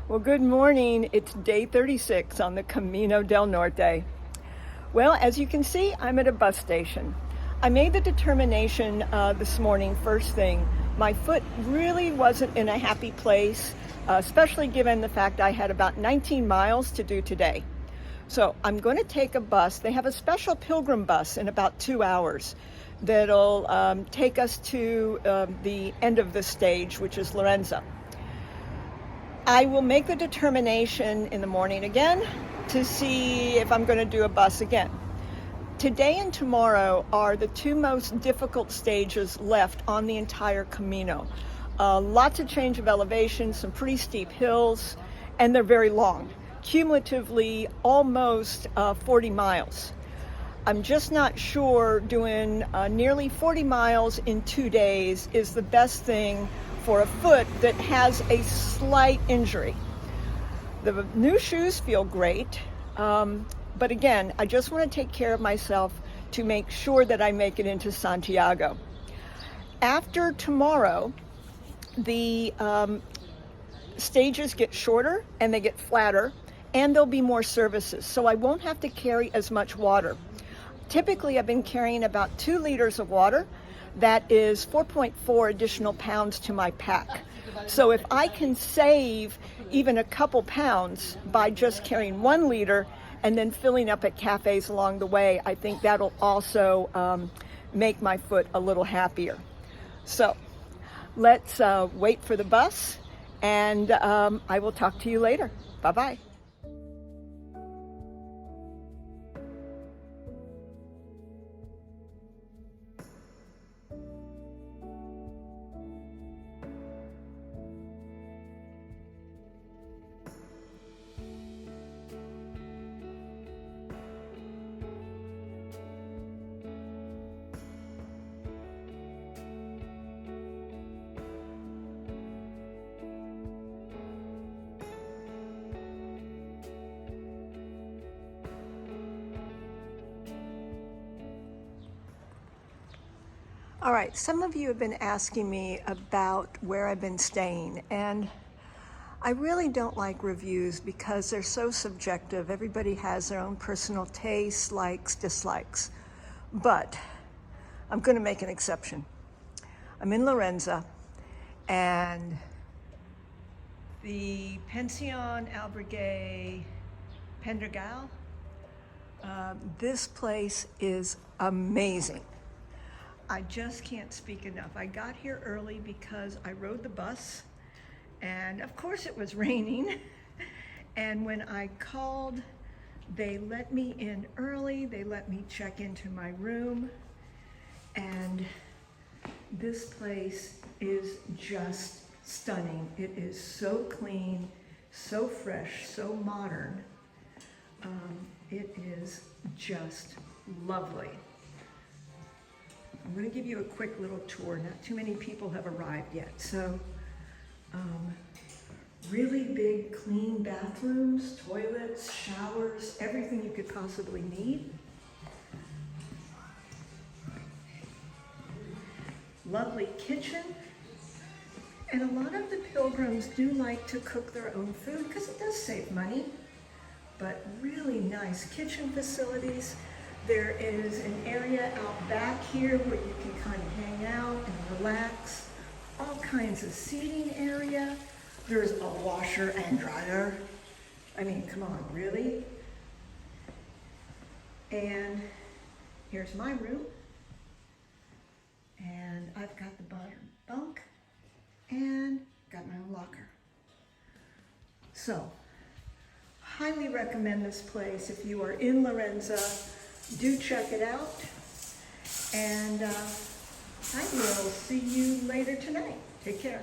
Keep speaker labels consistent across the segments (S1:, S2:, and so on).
S1: Well, good morning. It's day 36 on the Camino del Norte. Well, as you can see, I'm at a bus station. I made the determination this morning, first thing. My foot really wasn't in a happy place, especially given the fact I had about 19 miles to do today. So I'm going to take a bus. They have a special pilgrim bus in about 2 hours that'll take us to the end of the stage, which is Lourenza. I will make the determination in the morning again to see if I'm going to do a bus again. Today and tomorrow are the two most difficult stages left on the entire Camino. Lots of change of elevation, some pretty steep hills, and they're very long. Cumulatively, almost 40 miles. I'm just not sure doing nearly 40 miles in 2 days is the best thing for a foot that has a slight injury. The new shoes feel great, but again, I just want to take care of myself to make sure that I make it into Santiago. After tomorrow, the stages get shorter and they get flatter, and there'll be more services, so I won't have to carry as much water. Typically, I've been carrying about 2 liters of water. That is 4.4 additional pounds to my pack. So if I can save even a couple pounds by just carrying 1 liter and then filling up at cafes along the way, I think that'll also make my foot a little happier. So let's wait for the bus, and I will talk to you later. Bye-bye. All right, some of you have been asking me about where I've been staying, and I really don't like reviews because they're so subjective. Everybody has their own personal tastes, likes, dislikes. But I'm going to make an exception. I'm in Lourenza, and the Pension Albergue Pendragal, this place is amazing. I just can't speak enough. I got here early because I rode the bus, and of course it was raining. And when I called, they let me in early. They let me check into my room, and this place is just stunning. It is so clean, so fresh, so modern. It is just lovely. I'm going to give you a quick little tour. Not too many people have arrived yet. So, really big, clean bathrooms, toilets, showers, everything you could possibly need. Lovely kitchen. And a lot of the pilgrims do like to cook their own food because it does save money. But really nice kitchen facilities. There is an area out back here where you can kind of hang out and relax. All kinds of seating area. There's a washer and dryer. I mean, come on, really? And here's my room. And I've got the bottom bunk and got my own locker. So, highly recommend this place if you are in Lourenza. Do check it out, and I will see you later tonight. Take care.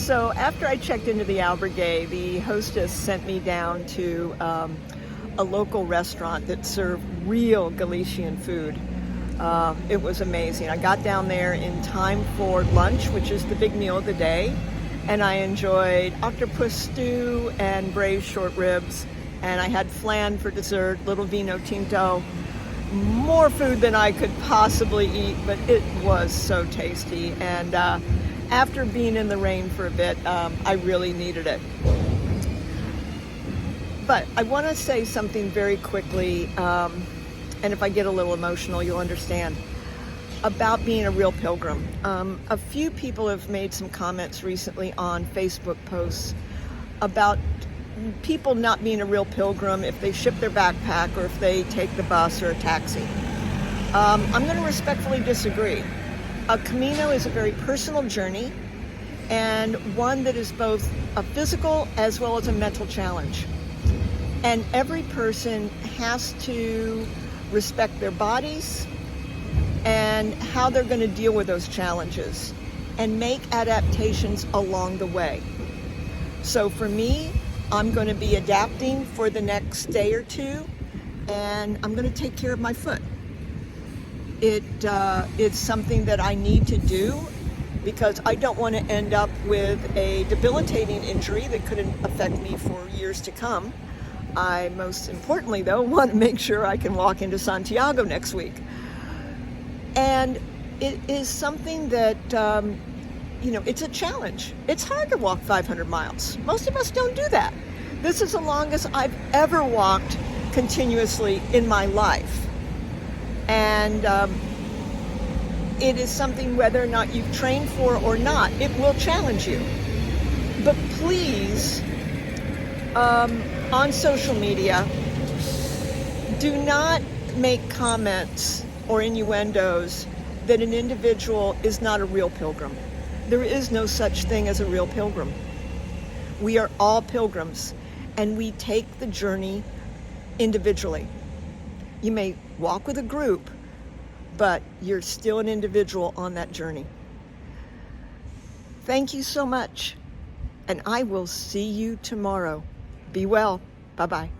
S1: So after I checked into the Albergue, the hostess sent me down to a local restaurant that served real Galician food. It was amazing. I got down there in time for lunch, which is the big meal of the day, and I enjoyed octopus stew and braised short ribs, and I had flan for dessert, little vino tinto. More food than I could possibly eat, but it was so tasty. And after being in the rain for a bit, I really needed it. But I want to say something very quickly, and if I get a little emotional, you'll understand, about being a real pilgrim. A few people have made some comments recently on Facebook posts about people not being a real pilgrim if they ship their backpack or if they take the bus or a taxi. I'm going to respectfully disagree. A Camino is a very personal journey, and one that is both a physical as well as a mental challenge. And every person has to respect their bodies and how they're going to deal with those challenges and make adaptations along the way. So for me, I'm going to be adapting for the next day or two, and I'm going to take care of my foot. It's something that I need to do because I don't want to end up with a debilitating injury that could affect me for years to come. I most importantly, though, want to make sure I can walk into Santiago next week. And it is something that, it's a challenge. It's hard to walk 500 miles. Most of us don't do that. This is the longest I've ever walked continuously in my life. And it is something, whether or not you've trained for or not, it will challenge you. But please, on social media, do not make comments or innuendos that an individual is not a real pilgrim. There is no such thing as a real pilgrim. We are all pilgrims, and we take the journey individually. You may walk with a group, but you're still an individual on that journey. Thank you so much, and I will see you tomorrow. Be well. Bye-bye.